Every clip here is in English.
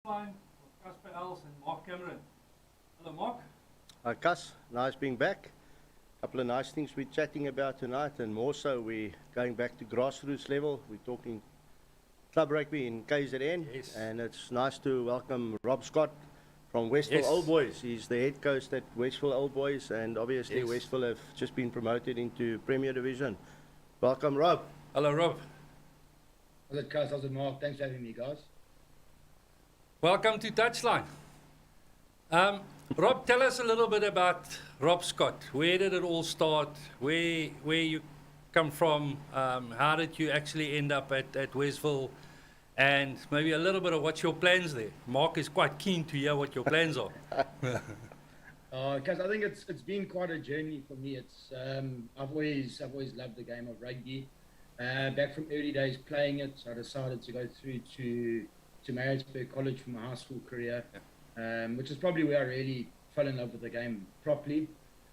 Fine, Casper Els and Mark Cameron. Hello, Mark. Hi, Cas. Nice being back. Couple of nice things we're chatting about tonight, and more so, we're going back to grassroots level. We're talking club rugby in KZN, Yes. and it's nice to welcome Rob Scott from Westville Yes. Old Boys. He's the head coach at Westville Old Boys, and obviously Yes. Westville have just been promoted into Premier Division. Welcome, Rob. Hello, Rob. How's it, Cas? How's it, Mark? Thanks for having me, guys. Welcome to Touchline. Rob, tell us a little bit about Rob Scott. Where did it all start? Where you come from? How did you actually end up at Westville? And maybe a little bit of what's your plans there. Mark is quite keen to hear what your plans are. Cas, I think it's been quite a journey for me. It's I've always loved the game of rugby. Back from early days playing it, I decided to go through to Maritzburg College for my high school career, which is probably where I really fell in love with the game properly.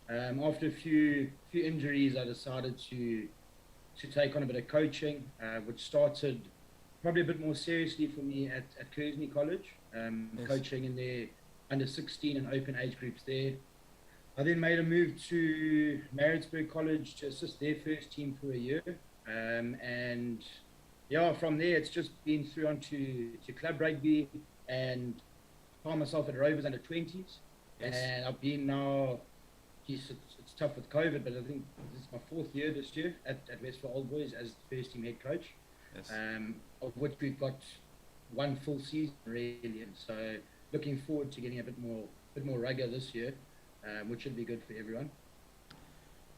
After a few injuries, I decided to take on a bit of coaching, which started probably a bit more seriously for me at Kersney College, Yes. coaching in their under 16 and open age groups there. I then made a move to Maritzburg College to assist their first team for a year, and yeah, from there it's just been through onto club rugby, and found myself at Rovers under 20s. Yes. And I've been now, geez, it's tough with COVID, but I think this is my 4th year this year at Westville Old Boys as the first team head coach, Yes. of which we've got one full season really, and so looking forward to getting a bit more rugger this year, which should be good for everyone.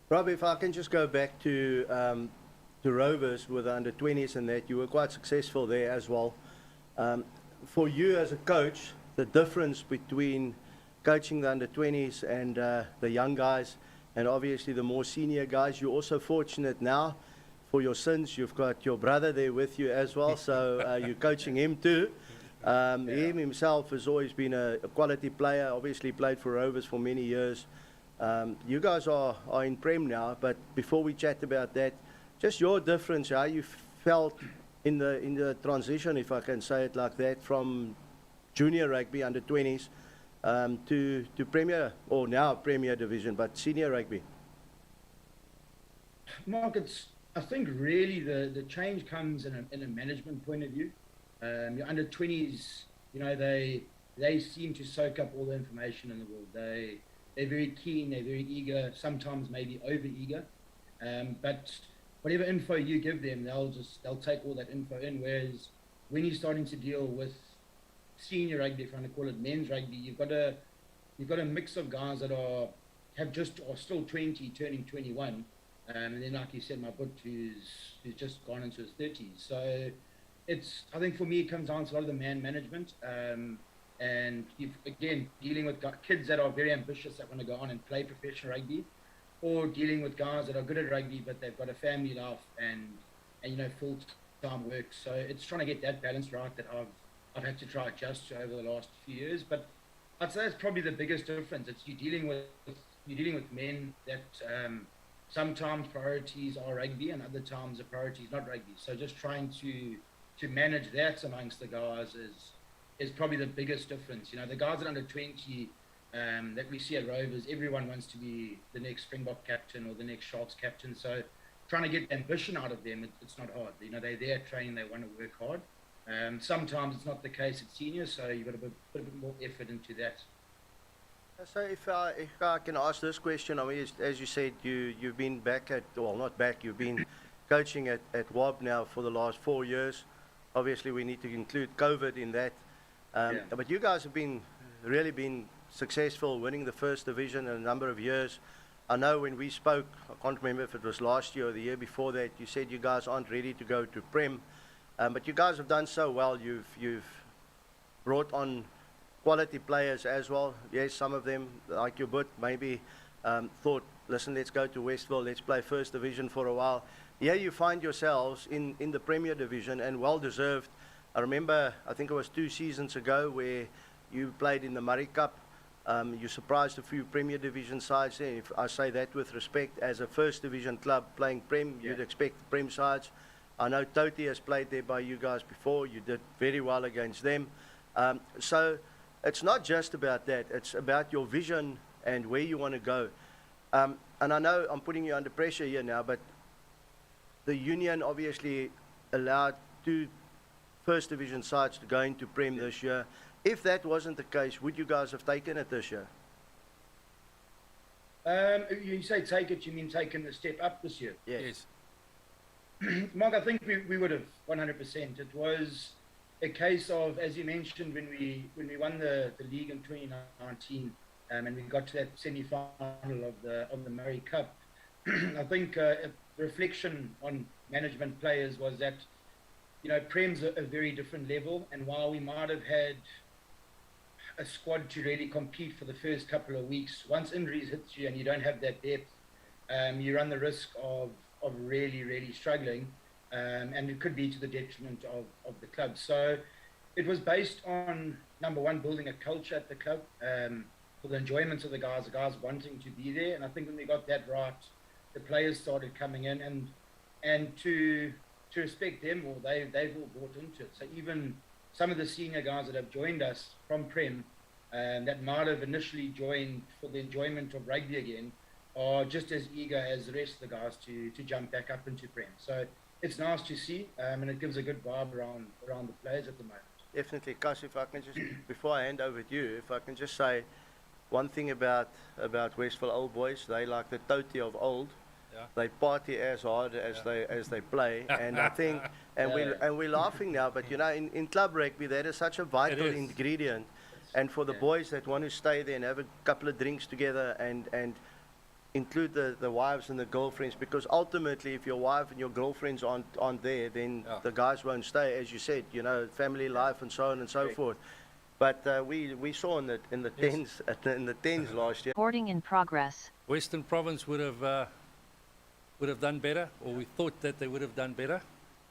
Rob, if I can just go back to Rovers with the under 20s and that, you were quite successful there as well. For you as a coach, the difference between coaching the under 20s and the young guys, and obviously the more senior guys, you're also fortunate now for your sins. You've got your brother there with you as well, so you're coaching him too. Him himself has always been a quality player, obviously played for Rovers for many years. You guys are in Prem now, but before we chat about that, just your difference, how you felt in the transition, if I can say it like that, from junior rugby under 20s to Premier, or now Premier Division, but senior rugby. Mark, I think really the change comes in a management point of view. Your under 20s, you know, they seem to soak up all the information in the world. They're very keen, they're very eager, sometimes maybe over eager, but whatever info you give them, they'll take all that info in. Whereas when you're starting to deal with senior rugby, if you want to call it men's rugby, you've got a mix of guys that are still 20, turning 21, and then like you said, my butt who's just gone into his 30s. So I think for me it comes down to a lot of the man management, and you've again dealing with kids that are very ambitious that want to go on and play professional rugby, or dealing with guys that are good at rugby but they've got a family life and you know, full-time work. So it's trying to get that balance right that I've had to try adjust to over the last few years. But I'd say that's probably the biggest difference. It's you're dealing with men that sometimes priorities are rugby and other times the priority is not rugby. So just trying to manage that amongst the guys is probably the biggest difference. You know, the guys at under 20 that we see at Rovers, everyone wants to be the next Springbok captain or the next Sharks captain. So trying to get ambition out of them, it's not hard. You know, they're there training, they want to work hard. Sometimes it's not the case at seniors, so you've got to put a bit more effort into that. So if I can ask this question, I mean, as you said, you've been back you've been coaching at WAB now for the last 4 years. Obviously, we need to include COVID in that. But you guys have really been successful, winning the first division in a number of years. I know when we spoke, I can't remember if it was last year or the year before that, you said you guys aren't ready to go to Prem. But you guys have done so well. You've brought on quality players as well. Yes, some of them, like your butt, maybe thought, listen, let's go to Westville, let's play first division for a while. Here you find yourselves in the Premier Division, and well deserved. I remember, I think it was 2 seasons ago, where you played in the Murray Cup. You surprised a few Premier Division sides there. If I say that with respect, as a first division club playing Prem, you'd expect Prem sides. I know Toti has played there by you guys before. You did very well against them. So it's not just about that. It's about your vision and where you want to go. And I know I'm putting you under pressure here now, but the union obviously allowed 2 first division sides to go into Prem this year. If that wasn't the case, would you guys have taken it this year? You say take it, you mean taking the step up this year? Yes. Mark, I think we would have 100%. It was a case of, as you mentioned, when we won the league in 2019, and we got to that semi-final of the Murray Cup. I think a reflection on management players was that, you know, Prem's a very different level, and while we might have had a squad to really compete for the first couple of weeks, once injuries hit you and you don't have that depth, you run the risk of really struggling, and it could be to the detriment of the club. So it was based on, number one, building a culture at the club, for the enjoyment of the guys wanting to be there. And I think when we got that right, the players started coming in, and to respect them, or they've all bought into it. So even some of the senior guys that have joined us from Prem, that might have initially joined for the enjoyment of rugby again, are just as eager as the rest of the guys to jump back up into Prem. So it's nice to see, and it gives a good vibe around the players at the moment. Definitely. Cas, if I can just, before I hand over to you, if I can just say one thing about Westville Old Boys, they like the toti of old. Yeah. They party as hard as they play, and I think, and we're laughing now, but you know, in club rugby, that is such a vital ingredient, and for the boys that want to stay there and have a couple of drinks together and include the wives and the girlfriends, because ultimately, if your wife and your girlfriends aren't there, then the guys won't stay, as you said, you know, family life and so on and so forth. But we saw in the tens last year. Recording in progress. Western Province would have done better, or we thought that they would have done better.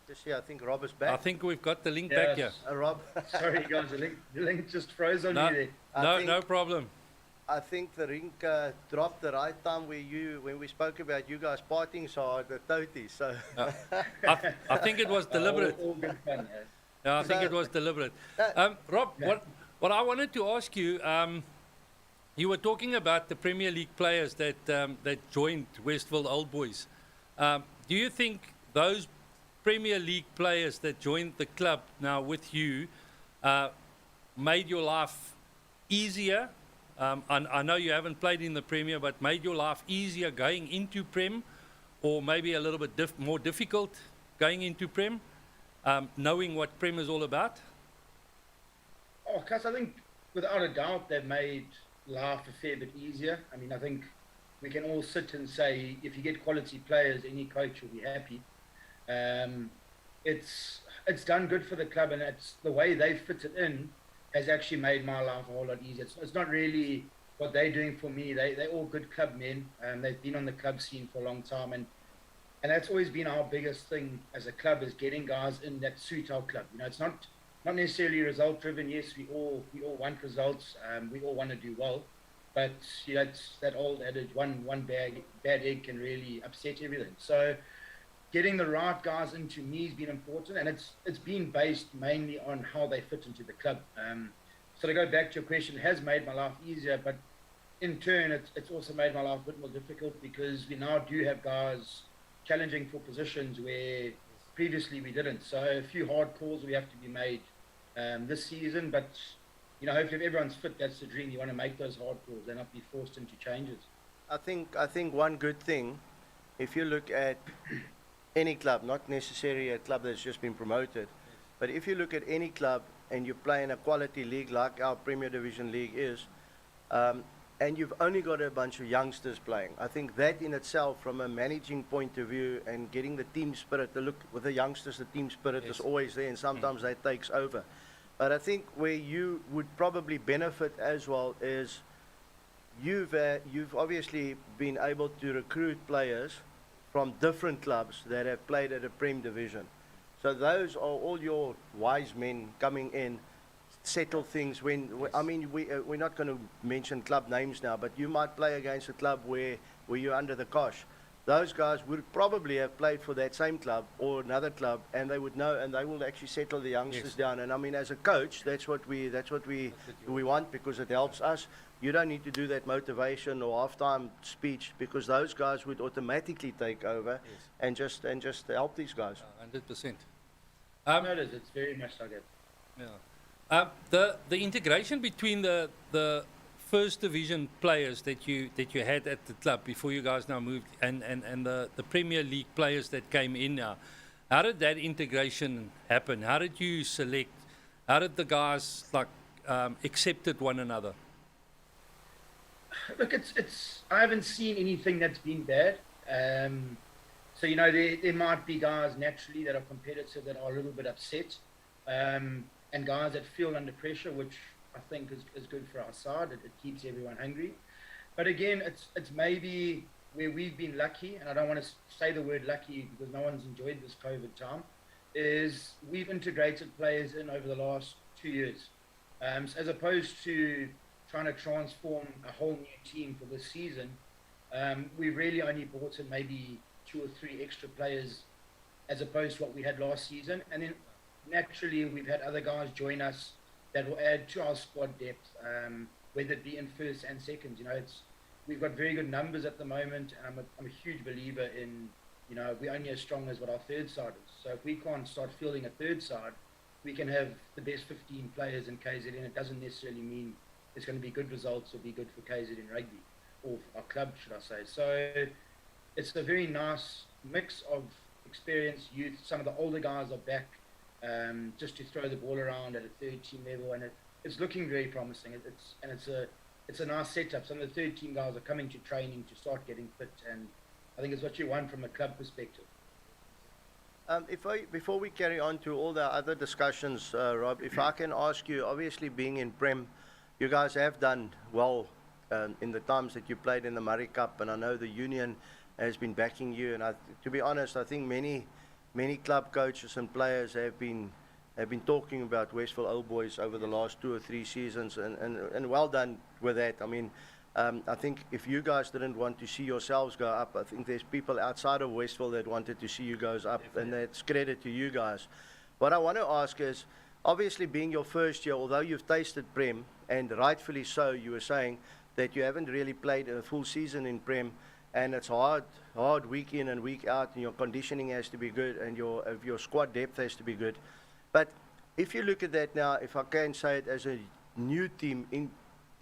Just here, I think Rob is back. I think we've got the link back here. Rob. Sorry guys, the link just froze on No, me there. no problem. I think the rink dropped the right time when we spoke about you guys partying so hard, the toti. So I think it was deliberate. All good fun, yeah. Yeah, I think it was deliberate. Rob, what I wanted to ask you, you were talking about the Premier League players that joined Westville Old Boys. Do you think those Premier League players that joined the club now with you made your life easier? I know you haven't played in the Premier, but made your life easier going into Prem, or maybe a little bit more difficult going into Prem, knowing what Prem is all about? Oh, Cas, I think without a doubt they've made life a fair bit easier. I mean, I think we can all sit and say if you get quality players, any coach will be happy. It's done good for the club, and it's the way they've fitted in has actually made my life a whole lot easier. It's not really what they're doing for me. They're all good club men, and they've been on the club scene for a long time, and that's always been our biggest thing as a club, is getting guys in that suit our club. You know, it's not necessarily result driven. Yes, we all want results. We all want to do well, but you know, it's that old adage: one bad egg can really upset everything. So getting the right guys into me has been important, and it's been based mainly on how they fit into the club. So to go back to your question, it has made my life easier, but in turn, it's also made my life a bit more difficult, because we now do have guys challenging for positions where previously we didn't. So a few hard calls we have to be made this season, but you know, hopefully if everyone's fit, that's the dream. You want to make those hard calls and not be forced into changes. I think one good thing, if you look at any club, not necessarily a club that's just been promoted, but if you look at any club and you play in a quality league like our Premier Division League is, and you've only got a bunch of youngsters playing, I think that in itself, from a managing point of view and getting the team spirit, to look with the youngsters, the team spirit is always there, and sometimes that takes over. But I think where you would probably benefit as well is you've obviously been able to recruit players from different clubs that have played at a Prem division. So those are all your wise men coming in, settle things. I mean, we're not going to mention club names now, but you might play against a club where you're under the cosh. those guys would probably have played for that same club or another club, and they would know, and they will actually settle the youngsters Yes. down. And I mean, as a coach, that's what we want, because it helps us. You don't need to do that motivation or halftime speech, because those guys would automatically take over Yes. and just help these guys. 100%. No, it is. It's very much like that. Yeah. The integration between the first division players that you had at the club before you guys now moved, and the Premier League players that came in now, how did that integration happen? How did you select? How did the guys accepted one another? Look, it's. I haven't seen anything that's been bad. So there might be guys naturally that are competitive that are a little bit upset, and guys that feel under pressure, which I think is good for our side. It keeps everyone hungry. But again, it's maybe where we've been lucky, and I don't want to say the word lucky because no one's enjoyed this COVID time, is we've integrated players in over the last 2 years. So as opposed to trying to transform a whole new team for this season, we really only brought in maybe 2 or 3 extra players as opposed to what we had last season. And then naturally we've had other guys join us that will add to our squad depth, whether it be in first and second. We've got very good numbers at the moment. I'm a huge believer in, we're only as strong as what our third side is. So if we can't start fielding a third side, we can have the best 15 players in KZN. It doesn't necessarily mean it's going to be good results or be good for KZN rugby, or our club, should I say. So it's a very nice mix of experience, youth. Some of the older guys are back, just to throw the ball around at a third team level, and it's looking very promising. It's a nice setup. Some of the third team guys are coming to training to start getting fit, and I think it's what you want from a club perspective. Before we carry on to all the other discussions, Rob, if I can ask you, obviously being in Prem, you guys have done well in the times that you played in the Murray Cup, and I know the union has been backing you. And to be honest, I think many club coaches and players have been talking about Westville Old Boys over the last 2 or 3 seasons, and well done with that. I mean, I think if you guys didn't want to see yourselves go up, I think there's people outside of Westville that wanted to see you guys up, and that's credit to you guys. What I want to ask is, obviously being your first year, although you've tasted Prem, and rightfully so, you were saying that you haven't really played a full season in Prem, and it's hard week in and week out, and your conditioning has to be good, and your squad depth has to be good. But if you look at that now, if I can say it, as a new team in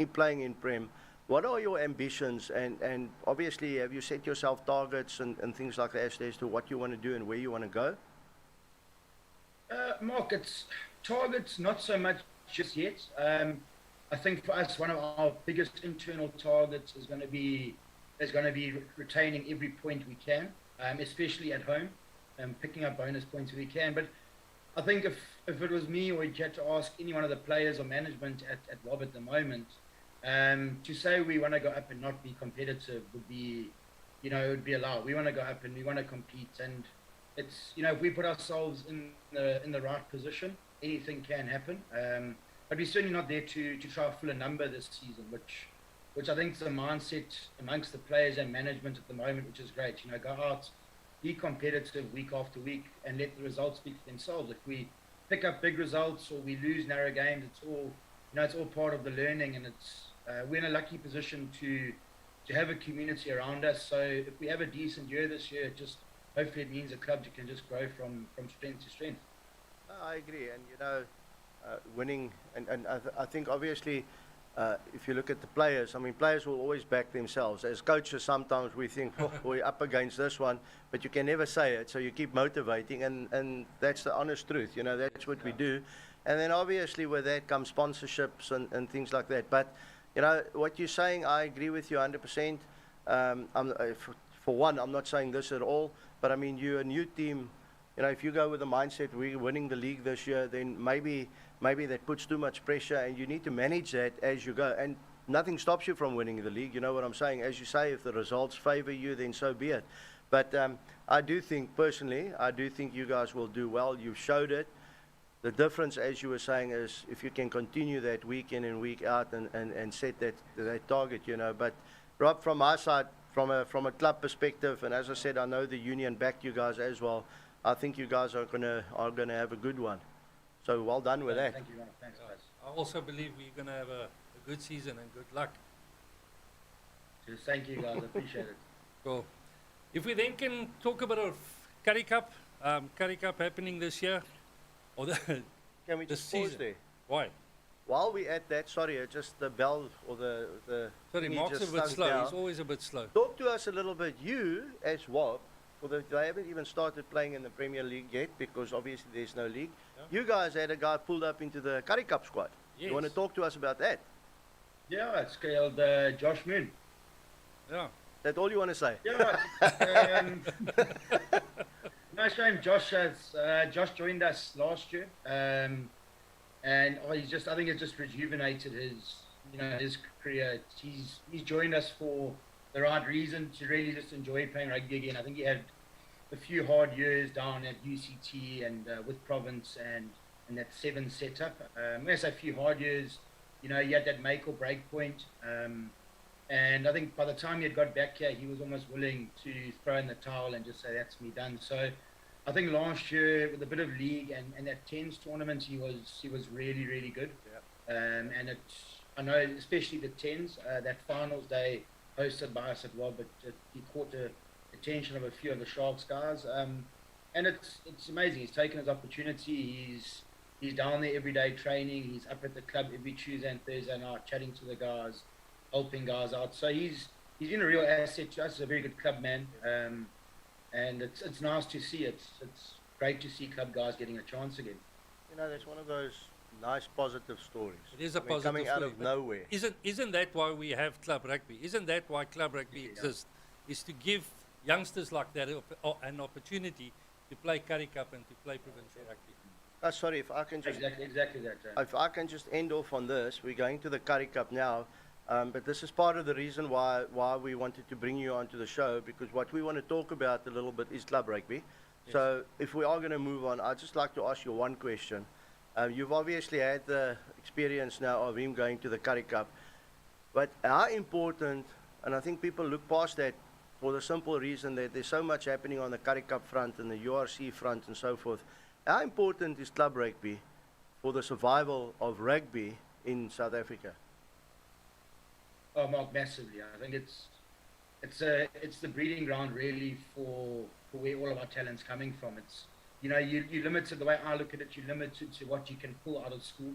playing in Prem, what are your ambitions? And obviously, have you set yourself targets and things like that as to what you want to do and where you want to go? Mark, it's targets, not so much just yet. I think for us, one of our biggest internal targets is going to be retaining every point we can, especially at home, and picking up bonus points if we can. But I think if it was me, or you had to ask any one of the players or management at Rob at the moment, to say we want to go up and not be competitive would be, it would be a lie. We want to go up and we want to compete, and it's, if we put ourselves in the right position, anything can happen. But we're certainly not there to try to fill a number this season, which I think is a mindset amongst the players and management at the moment, which is great. Go out, be competitive week after week, and let the results speak for themselves. If we pick up big results or we lose narrow games, it's all part of the learning, and we're in a lucky position to have a community around us. So if we have a decent year this year, hopefully it means a club can just grow from strength to strength. I agree, and winning, and I think obviously, if you look at the players, I mean, players will always back themselves. As coaches, sometimes we think, oh, we're up against this one, but you can never say it, so you keep motivating, and that's the honest truth. That's what we do. And then obviously with that comes sponsorships and things like that. But what you're saying, I agree with you 100%. For one, I'm not saying this at all, but I mean, you're a new team. If you go with the mindset we're winning the league this year, then maybe that puts too much pressure, and you need to manage that as you go. And nothing stops you from winning the league. You know what I'm saying? As you say, if the results favor you, then so be it. But I do think you guys will do well. You've showed it. The difference, as you were saying, is if you can continue that week in and week out and set that target, But Rob, from my side, from a club perspective, and as I said, I know the union backed you guys as well. I think you guys are gonna have a good one. So well done with that. Thank you, Ronald. Thanks, guys. I also believe we're going to have a good season and good luck. Just thank you, guys. I appreciate it. Cool. If we then can talk a bit of Curry Cup happening this year, or the Can we this just pause season. there? Why? While we at that, sorry, just the bell or the Sorry, thingy Mark's a just bit stunk slow. down. He's always a bit slow. Talk to us a little bit. You, as WAB, they haven't even started playing in the Premier League yet because obviously there's no league. Yeah. You guys had a guy pulled up into the Curry Cup squad. Yes. You want to talk to us about that? Yeah, it's called Josh Moon. Yeah. That's all you want to say? Yeah. No shame. Josh joined us last year, and I think it's just rejuvenated his career. He's joined us for the right reason, to really just enjoy playing rugby again. I think he had a few hard years down at UCT and with Province and that 7 setup. When I say a few hard years, he had that make or break point. And I think by the time he had got back here, he was almost willing to throw in the towel and just say, that's me done. So I think last year, with a bit of league and that 10s tournament, he was really, really good. Yeah. And I know, especially the 10s, that finals day hosted by us at WAB, but he caught the attention of a few of the Sharks guys. And it's amazing. He's taken his opportunity. He's down there every day training. He's up at the club every Tuesday and Thursday night chatting to the guys, helping guys out. So he's been a real asset to us. He's a very good club man. And it's nice to see. It's great to see club guys getting a chance again. That's one of those nice positive stories. It is a positive coming out story, of but nowhere. Isn't that why we have club rugby? Isn't that why club rugby exists? Is to give youngsters like that an opportunity to play Curry Cup and to play provincial rugby. Sorry, if I can just Exactly that. if I can just end off on this, we're going to the Curry Cup now, but this is part of the reason why we wanted to bring you onto the show, because what we want to talk about a little bit is club rugby. Yes. So if we are going to move on, I'd just like to ask you one question. You've obviously had the experience now of him going to the Curry Cup, but how important, and I think people look past that for the simple reason that there's so much happening on the Curry Cup front and the URC front and so forth, how important is club rugby for the survival of rugby in South Africa? Oh, Mark, massively. I think it's the breeding ground really for where all of our talent's coming from. It's you're limited, the way I look at it, you're limited to what you can pull out of school,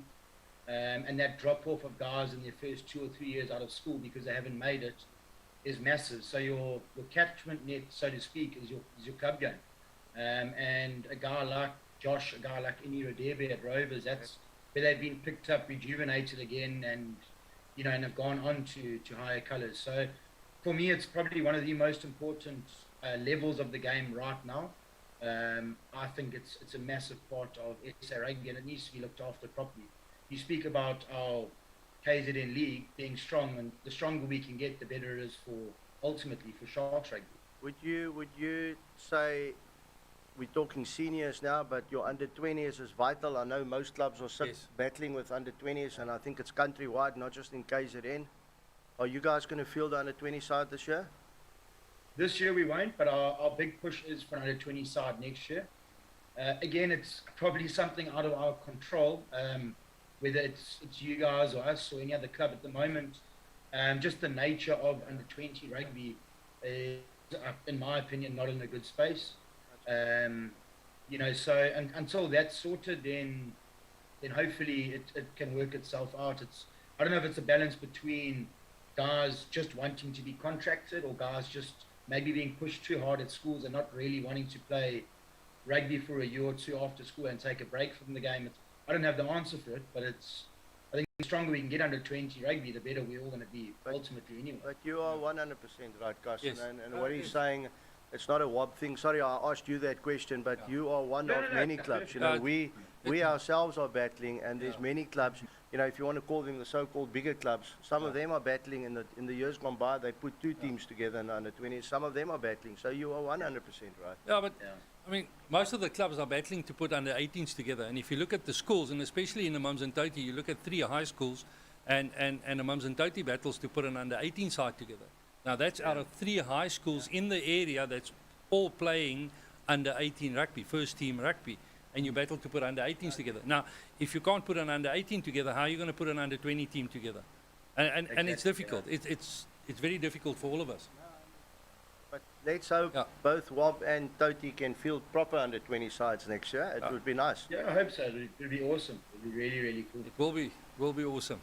and that drop off of guys in their first 2 or 3 years out of school because they haven't made it is massive. So your catchment net, so to speak, is your club game, and a guy like Josh, a guy like Ini Radebe at Rovers, that's where they've been picked up, rejuvenated again, and and have gone on to higher colours. So for me, it's probably one of the most important levels of the game right now. I think it's a massive part of SA rugby, and it needs to be looked after properly. You speak about our KZN league being strong, and the stronger we can get, the better it is ultimately for Sharks rugby. Would you say, we're talking seniors now, but your under 20s is vital? I know most clubs are Yes. battling with under 20s, and I think it's countrywide, not just in KZN. Are you guys going to field the under 20 side this year? This year we won't, but our big push is for an under 20 side next year. Again, it's probably something out of our control, whether it's you guys or us or any other club at the moment. Just the nature of under 20 rugby is, in my opinion, not in a good space. So until that's sorted, then hopefully it can work itself out. I don't know if it's a balance between guys just wanting to be contracted or guys just maybe being pushed too hard at schools and not really wanting to play rugby for a year or two after school and take a break from the game. I don't have the answer for it, but I think the stronger we can get under 20 rugby, the better we're all going to be ultimately anyway. But you are 100% right, Casper. Yes. And what he's saying, it's not a WAB thing. Sorry, I asked you that question, but you are one of many clubs. We ourselves are battling, and there's many clubs. If you want to call them the so-called bigger clubs, some of them are battling. In the years gone by, they put 2 teams together in the under 20s. Some of them are battling. So you are 100% right. Yeah, but I mean, most of the clubs are battling to put under 18s together. And if you look at the schools, and especially in the Mums and Toti, you look at 3 high schools, and the Mums and Toti battles to put an under 18 side together. Now, that's out of 3 high schools in the area that's all playing under 18 rugby, first team rugby. And you battle to put under 18s together. Now, if you can't put an under 18 together, how are you going to put an under 20 team together? And it's difficult. Yeah. It's very difficult for all of us. But let's hope Yeah. both Wob and Toti can field proper under 20 sides next year. It would be nice. Yeah, I hope so. It'd be awesome. It'd be really, really cool. It will be awesome.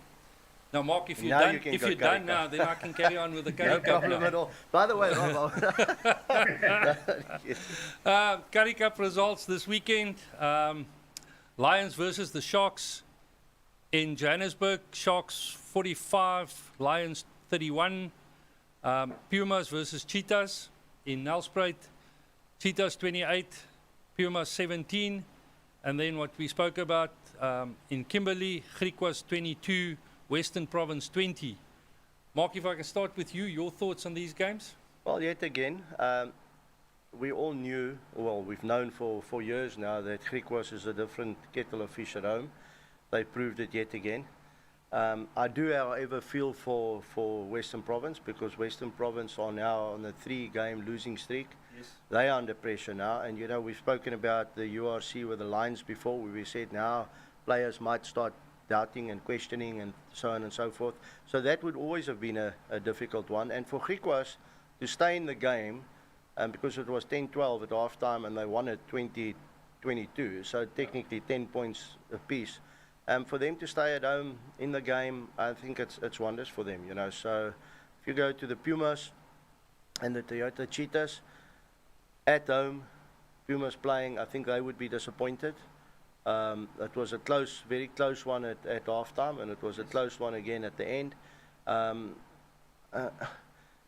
Now, Mark, if you're Now done, you can if go you're curry done cup. now, then I can carry on with the curry No cup problem now. at all. By the way, Rob, Curry Cup results this weekend. Lions versus the Sharks in Johannesburg. Sharks 45, Lions 31. Pumas versus Cheetahs in Nelspruit. Cheetahs 28, Pumas 17. And then what we spoke about in Kimberley, Griquas 22, Western Province 20. Mark, if I can start with you, your thoughts on these games? well, yet again, we all knew, well, we've known for years now that Griquas is a different kettle of fish at home. They proved it yet again. I do, however, feel for Western Province because Western Province are now on a 3-game losing streak. Yes. They are under pressure now, and you know we've spoken about the URC with the Lions before, where we said now players might start doubting and questioning and so on and so forth. So that would always have been a difficult one. And for Griquas to stay in the game, because it was 10-12 at halftime and they won it 20-22, so technically 10 points apiece. For them to stay at home in the game, I think it's wonders for them, you know. So if you go to the Pumas and the Toyota Cheetahs, at home, Pumas playing, I think they would be disappointed. It was a close, very close one at halftime, and it was a close one again at the end.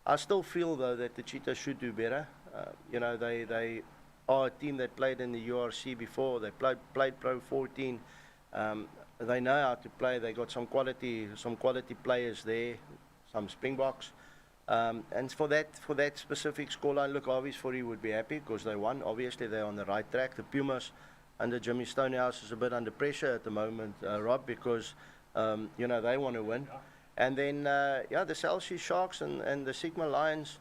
I still feel, though, that the Cheetahs should do better. You know, they are a team that played in the URC before. They played Pro 14. They know how to play. They got some quality players there, some Springboks. And for that specific scoreline, look, obviously would be happy because they won. Obviously, they're on the right track. The Pumas under Jimmy Stonehouse is a bit under pressure at the moment, Rob, because you know they want to win. And then the Celsius Sharks and the Sigma Lions.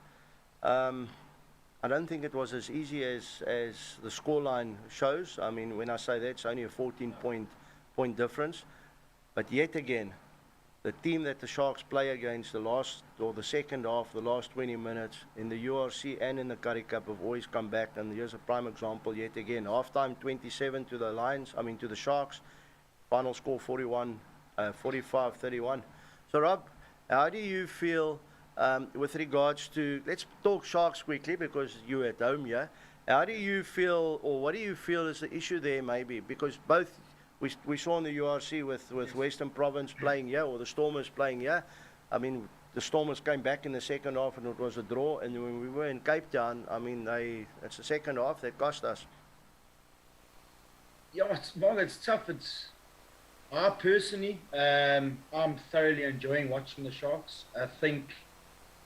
I don't think it was as easy as the scoreline shows. I mean, when I say that, it's only a 14-point difference. But yet again, the team that the Sharks play against the second half, the last 20 minutes in the URC and in the Curry Cup have always come back. And here's a prime example yet again. Halftime 27 to the Sharks. Final score 45-31. So Rob, how do you feel with regards to, let's talk Sharks quickly because you're at home here. How do you feel, or what do you feel is the issue there maybe? Because both, we saw in the URC with Western Province playing here, or the Stormers playing here. I mean, the Stormers came back in the second half and it was a draw. And when we were in Cape Town, I mean, it's the second half that cost us. Yeah, it's tough. I personally, I'm thoroughly enjoying watching the Sharks. I think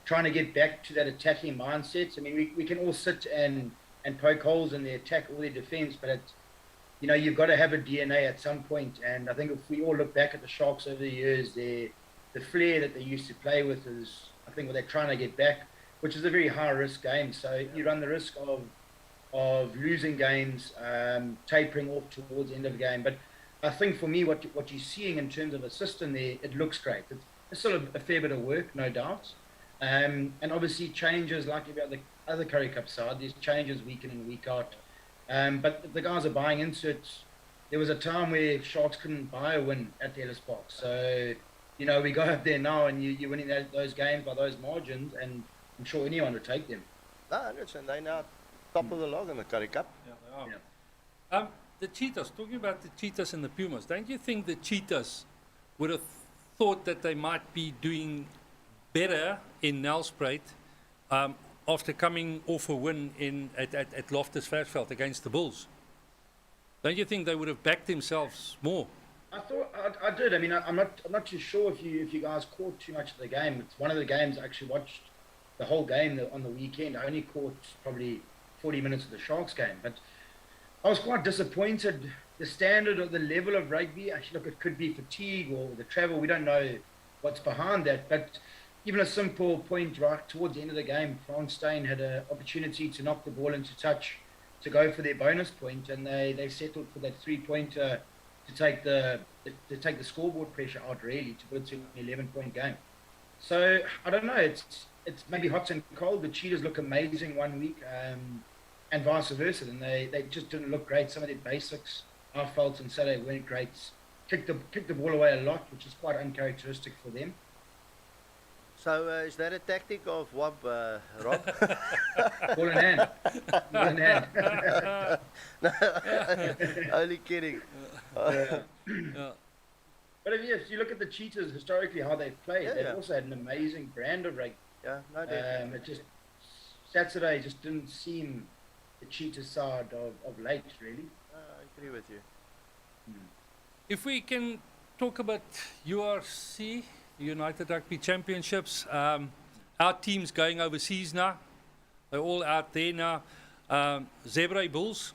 trying to get back to that attacking mindset. I mean, we can all sit and poke holes in their attack or their defense, but you know, you've got to have a DNA at some point. And I think if we all look back at the Sharks over the years, the flair that they used to play with is, I think, what they're trying to get back, which is a very high-risk game. So you run the risk of losing games, tapering off towards the end of the game. But I think for me, what you're seeing in terms of a system there, it looks great. It's still a fair bit of work, no doubt. And obviously changes like about the other Curry Cup side, there's changes week in and week out. But the guys are buying into it. There was a time where Sharks couldn't buy a win at the Ellis Park. So, you know, we go up there now and you're winning those games by those margins, and I'm sure anyone would take them. No, listen, they're now top of the log in the Curry Cup. Yeah, they are. Yeah. The Cheetahs, talking about the Cheetahs and the Pumas, don't you think the Cheetahs would have thought that they might be doing better in Nelspruit after coming off a win at Loftus Versfeld against the Bulls? Don't you think they would have backed themselves more? I did. I mean, I'm not too sure if you guys caught too much of the game. It's one of the games I actually watched the whole game on the weekend. I only caught probably 40 minutes of the Sharks game, but I was quite disappointed. The standard or the level of rugby, actually, look, it could be fatigue or the travel. We don't know what's behind that, but even a simple point right towards the end of the game, France Stein had an opportunity to knock the ball into touch to go for their bonus point, and they settled for that 3-pointer to take the scoreboard pressure out, really, to put it to an 11-point game. So I don't know. It's maybe hot and cold. The Cheetahs look amazing one week, and vice versa. And they just didn't look great. Some of their basics, I felt, on Saturday weren't great. Kicked the ball away a lot, which is quite uncharacteristic for them. So is that a tactic of Wab, Rob? Ball in hand. Ball in hand. Only kidding. Yeah. But if you look at the Cheetahs historically, how they've played, Yeah, they've yeah. also had an amazing brand of rugby. Yeah, no, definitely. It just Saturday just didn't seem the Cheetah side of late, really. I agree with you. If we can talk about URC, United Rugby Championships, our team's going overseas now. They're all out there now. Zebra Bulls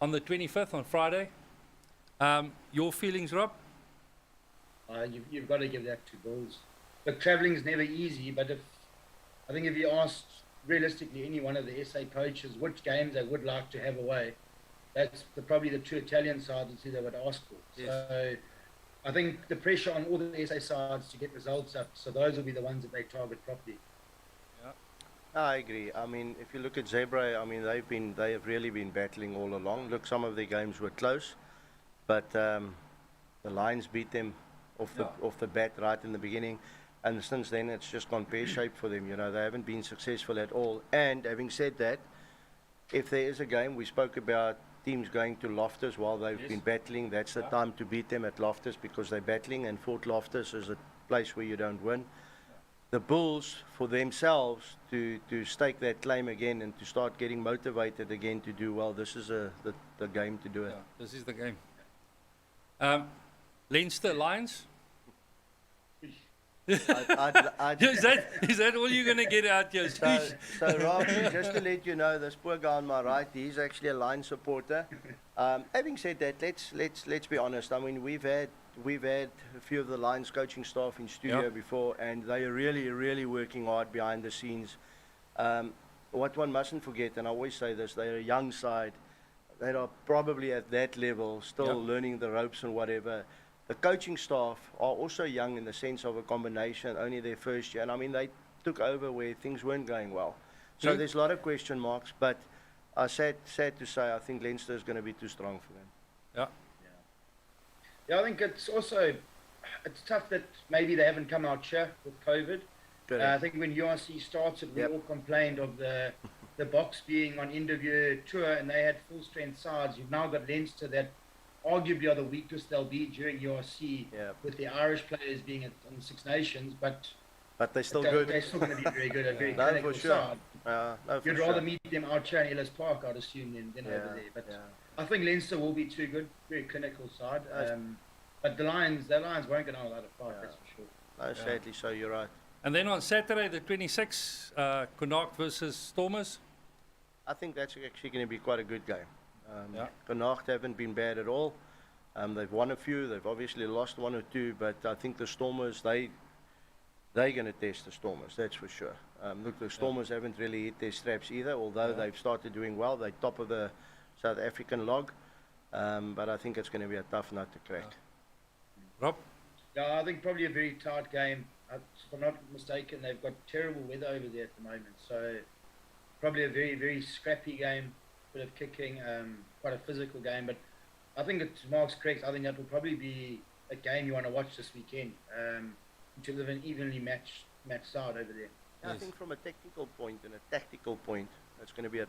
on the 25th, on Friday. Your feelings, Rob? You've got to give that to Bulls. Look, travelling is never easy, but I think if you asked realistically any one of the SA coaches which games they would like to have away, that's probably the two Italian sides who they would ask for. Yes. So I think the pressure on all the SA sides to get results up, so those will be the ones that they target properly. I agree. I mean, if you look at Zebra, I mean, they have really been battling all along. Look, some of their games were close, but the Lions beat them off the bat right in the beginning, and since then it's just gone pear-shaped for them. You know, they haven't been successful at all. And having said that, if there is a game, we spoke about teams going to Loftus while they've been battling. That's the time to beat them at Loftus, because they're battling, and Fort Loftus is a place where you don't win. The Bulls, for themselves, to stake that claim again and to start getting motivated again to do well, this is the game to do it. Yeah, this is the game. Leinster Lions? I'd Is that all you're going to get out here? So Rob, just to let you know, this poor guy on my right, he's actually a Lion supporter. Having said that, let's be honest. I mean, we've had a few of the Lions coaching staff in studio before, and they are really working hard behind the scenes. What one mustn't forget, and I always say this, they're a young side. They are probably at that level, still learning the ropes and whatever. The coaching staff are also young in the sense of a combination, only their first year. And I mean, they took over where things weren't going well. So there's a lot of question marks, but sad to say, I think Leinster is going to be too strong for them. Yeah, I think it's tough that maybe they haven't come out here with COVID. I think when URC started, we all complained of the box being on interview tour, and they had full strength sides. You've now got Leinster that arguably are the weakest they'll be during URC, with the Irish players being on Six Nations, but they're still good. They're still going to be very good, a very No, clinical for sure. side. You'd rather meet them out here in Ellis Park, I'd assume, than over there. But I think Leinster will be too good, very clinical side. But the Lions won't get out of the park, that's for sure. No, sadly so, you're right. And then on Saturday, the 26th, Connacht versus Stormers. I think that's actually going to be quite a good game. Connacht haven't been bad at all. They've won a few. They've obviously lost one or two, but I think the Stormers, they're going to test the Stormers, that's for sure. Look, the Stormers haven't really hit their straps either, although they've started doing well. They're top of the South African log, but I think it's going to be a tough nut to crack. Rob? Yeah, I think probably a very tight game. If I'm not mistaken, they've got terrible weather over there at the moment, so probably a very scrappy game, bit of kicking, quite a physical game. But I think it's Mark's correct. I think that will probably be a game you want to watch this weekend, in terms of an evenly matched side over there. Yeah, I think from a technical point and a tactical point, it's going to be a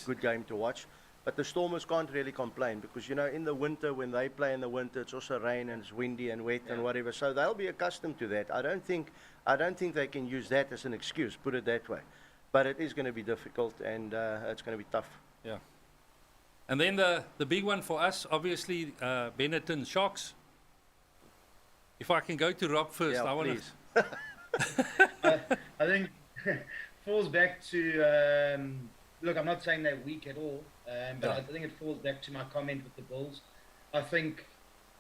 good game to watch. But the Stormers can't really complain because, you know, in the winter, when they play in the winter, it's also rain and it's windy and wet and whatever. So they'll be accustomed to that. I don't think they can use that as an excuse, put it that way. But it is going to be difficult, and it's going to be tough. Yeah. And then the big one for us, obviously, Benetton Sharks. If I can go to Rob first, I want to. I think falls back to look. I'm not saying they're weak at all, but I think it falls back to my comment with the Bulls. I think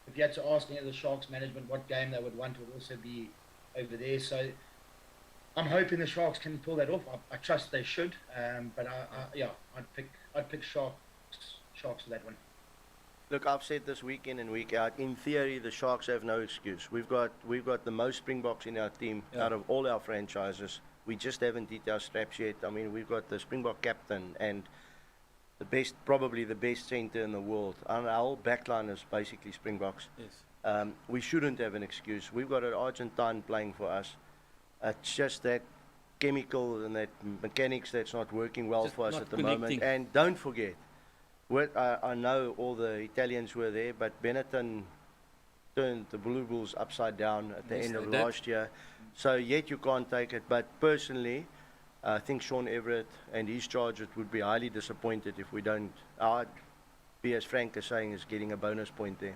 if you had to ask any of the Sharks management what game they would want, it would also be over there. So I'm hoping the Sharks can pull that off. I trust they should. But I'd pick Sharks for that one. Look, I've said this week in and week out. In theory, the Sharks have no excuse. We've got the most Springboks in our team out of all our franchises. We just haven't hit our straps yet. I mean, we've got the Springbok captain and probably the best centre in the world. And our whole backline is basically Springboks. Yes. We shouldn't have an excuse. We've got an Argentine playing for us. It's just that chemical and that mechanics that's not working well Just for us not at the connecting. moment. And don't forget, I know all the Italians were there, but Benetton turned the Blue Bulls upside down at the Yes, end of they did. last year. So yet you can't take it. But personally, I think Sean Everett and his charge would be highly disappointed if we don't. I'd be as frank as saying is getting a bonus point there.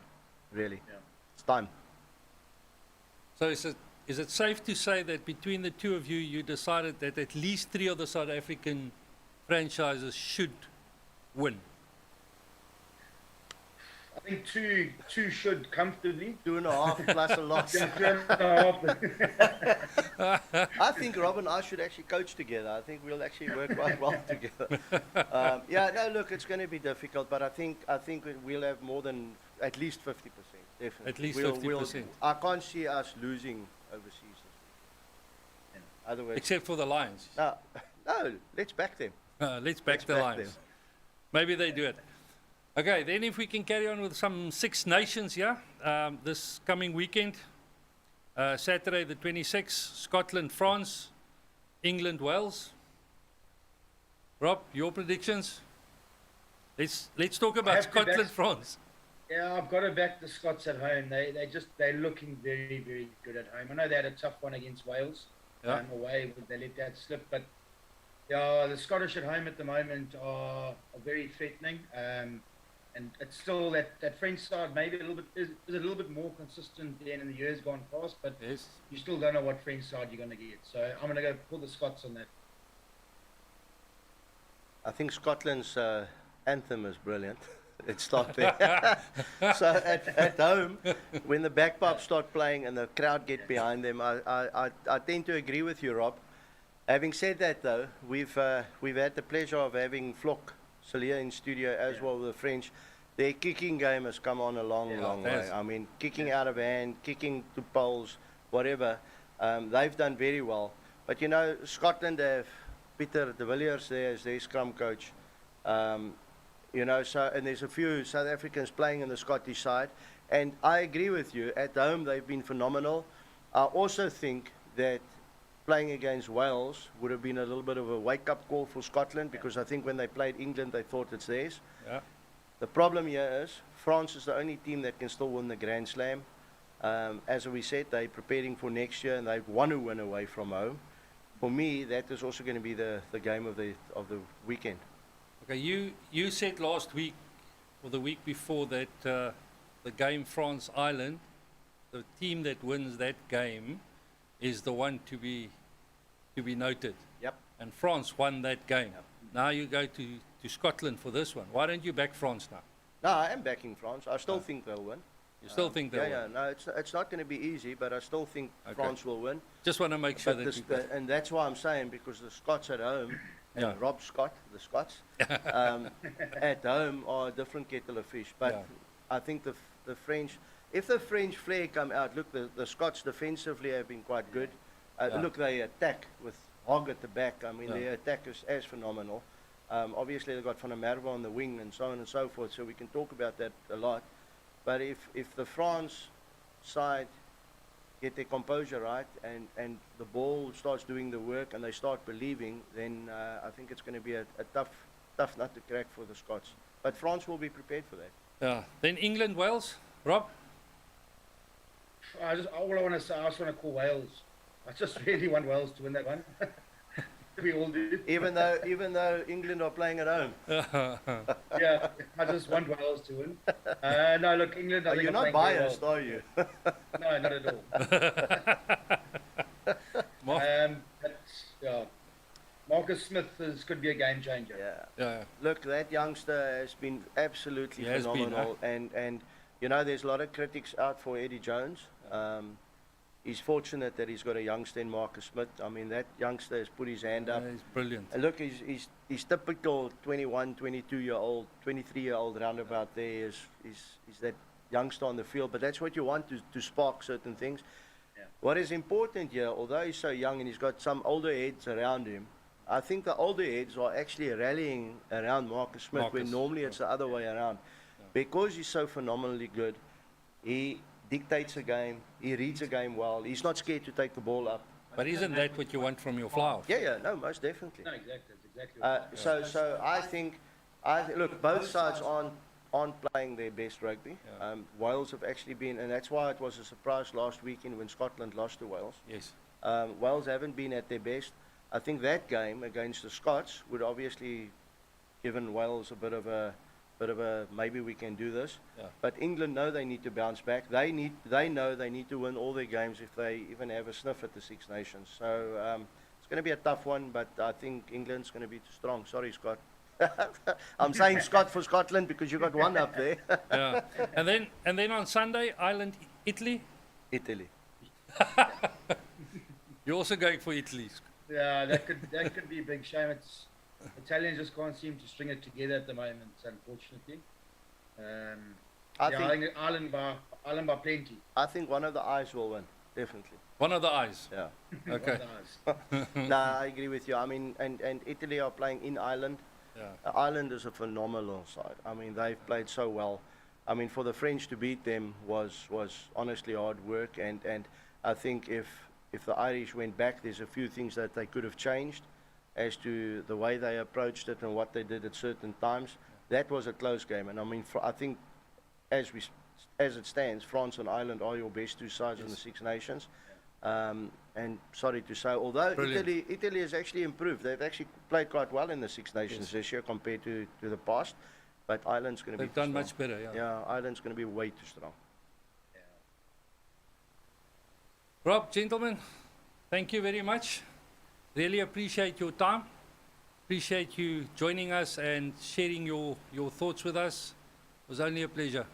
Really. Yeah. It's time. So is it safe to say that between the two of you, you decided that at least 3 of the South African franchises should win? I think two should comfortably. 2.5 plus a loss. Yeah, 2.5. I think Rob and I should actually coach together. I think we'll actually work quite well together. Look, it's going to be difficult, but I think we'll have more than at least 50%. Definitely. At least We'll- 50%. I can't see us losing overseas this week. Otherwise, Except for the Lions. no, let's back them. Let's back the back Lions. them. Maybe they do it. Okay, then if we can carry on with some Six Nations here, this coming weekend, Saturday the 26th, Scotland, France, England, Wales. Rob, your predictions? Let's talk about have to back- Scotland, France. Yeah, I've got to back the Scots at home. They're looking very, very good at home. I know they had a tough one against Wales Yeah. away, but they let that slip. But yeah, the Scottish at home at the moment are very threatening. And it's still that French side maybe is a little bit more consistent than in the years gone past, but Yes. you still don't know what French side you're going to get. So I'm going to go pull the Scots on that. I think Scotland's anthem is brilliant. Let's start there. So at home, when the bagpipes start playing and the crowd get behind them, I tend to agree with you, Rob. Having said that, though, we've had the pleasure of having Flock Celia in studio as well with the French. Their kicking game has come on a long it way. has. I mean, kicking out of hand, kicking to poles, whatever. They've done very well. But you know, Scotland have Peter de Villiers there as their scrum coach. You know, so and there's a few South Africans playing in the Scottish side, and I agree with you. At home, they've been phenomenal. I also think that playing against Wales would have been a little bit of a wake-up call for Scotland, because I think when they played England, they thought it's theirs. Yeah. The problem here is France is the only team that can still win the Grand Slam. As we said, they're preparing for next year, and they want to win away from home. For me, that is also going to be the game of the weekend. Okay, you said last week or the week before that the game France-Ireland, the team that wins that game is the one to be noted. Yep. And France won that game. Yep. Now you go to Scotland for this one. Why don't you back France now? No, I am backing France. I still think they'll win. You still think they'll Yeah, win? no, it's not going to be easy, but I still think Okay. France will win. Just want to make sure But that you... and that's why I'm saying, because the Scots at home, Yeah. and Rob Scott, the Scots, at home are a different kettle of fish. But Yeah. I think the French, if the French flair come out, look, the Scots defensively have been quite good. Yeah. Look, they attack with Hogg at the back. I mean, Yeah. their attack is as phenomenal. Obviously, they've got Van der Merwe on the wing and so on and so forth, so we can talk about that a lot. But if the France side get their composure right and the ball starts doing the work and they start believing, then I think it's going to be a tough nut to crack for the Scots. But France will be prepared for that. Yeah. Then England, Wales. Rob? All I want to say, I just want to call Wales. I just really want Wales to win that one. We all do. Even though England are playing at home. Yeah, I just want Wales to win. No, look, England. I think You're are not playing very biased, well. are you? No, not at all. But, yeah, Marcus Smith could be a game changer. Yeah. Yeah. Look, that youngster has been absolutely He has been, phenomenal, and you know, there's a lot of critics out for Eddie Jones. he's fortunate that he's got a youngster in Marcus Smith. I mean, that youngster has put his hand up. He's brilliant. And look, he's typical 21, 22-year-old, 23-year-old roundabout there is that youngster on the field. But that's what you want to spark certain things. Yeah. What is important here, although he's so young and he's got some older heads around him, I think the older heads are actually rallying around Marcus Smith, where Marcus, normally it's the other way around. Because he's so phenomenally good, he dictates a game, he reads a game well, he's not scared to take the ball up. But isn't that what you want from your flower? Yeah, no, most definitely. No, exactly. That's exactly what So I think, look, both sides aren't playing their best rugby. Yeah. Wales have actually been, and that's why it was a surprise last weekend when Scotland lost to Wales. Yes. Wales haven't been at their best. I think that game against the Scots would obviously given Wales a bit of a maybe we can do this. Yeah. But England know they need to bounce back. They know they need to win all their games if they even have a sniff at the Six Nations. So it's going to be a tough one, but I think England's going to be too strong. Sorry, Scott. I'm saying Scott for Scotland because you got one up there. Yeah. And then on Sunday, Ireland, Italy. Italy. You're also going for Italy. Yeah, that could be a big shame. Italians just can't seem to string it together at the moment, unfortunately. I I think think Ireland by plenty. I think one of the eyes will win, definitely. One of the eyes. Yeah. Okay. No, I agree with you. I mean, and Italy are playing in Ireland. Yeah. Ireland is a phenomenal side. I mean, they've played so well. I mean, for the French to beat them was honestly hard work. And I think if the Irish went back, there's a few things that they could have changed as to the way they approached it and what they did at certain times. That was a close game. And I mean, I think as it stands, France and Ireland are your best two sides in the Six Nations. And sorry to say, although Brilliant. Italy has actually improved, they've actually played quite well in the Six Nations this year compared to the past. But Ireland's going to be They've done too strong. much better, yeah. Yeah, Ireland's going to be way too strong. Rob, gentlemen, thank you very much. Really appreciate your time. Appreciate you joining us and sharing your thoughts with us. It was only a pleasure.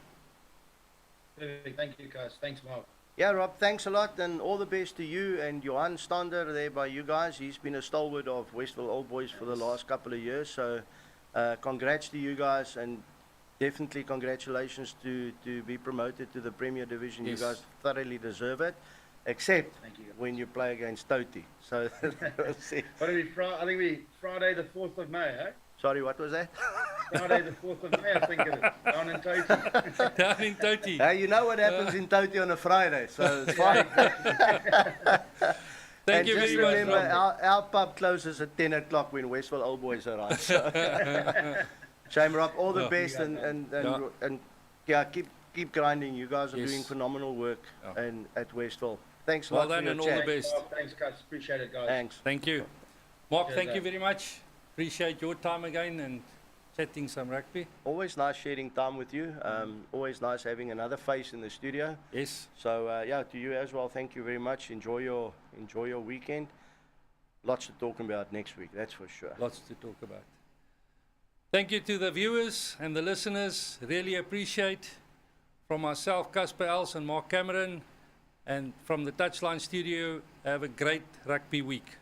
Perfect. Thank you, guys. Thanks, Mark. Yeah, Rob, thanks a lot, and all the best to you and Johan Stander there by you guys. He's been a stalwart of Westville Old Boys for the last couple of years, so congrats to you guys, and definitely congratulations to be promoted to the Premier Division. Yes. You guys thoroughly deserve it, except Thank you. when you play against Toti. So, we'll see. What are we? I think we Friday the 4th of May, eh? Sorry, what was that? Friday the 4th of May, I think it is. Down in Toti. Down in Toti. You know what happens in Toti on a Friday, so it's fine. Thank And you just very much, remember, Rob. our pub closes at 10 o'clock when Westville Old Boys arrive. So. Shame, Rob. All the Yeah. best, and yeah, keep grinding. You guys are Yes. doing phenomenal work Yeah. and at Westville. Thanks a Well lot for done your and all chat. the best. Thanks, guys. Appreciate it, guys. Thanks. Thank you. Mark, Cheers, thank you guys. very much. Appreciate your time again and chatting some rugby. Always nice sharing time with you. Always nice having another face in the studio. Yes. So yeah, to you as well. Thank you very much. Enjoy your weekend. Lots to talk about next week. That's for sure. Lots to talk about. Thank you to the viewers and the listeners. Really appreciate. From myself, Casper Els and Mark Cameron, and from the Touchline Studio, have a great rugby week.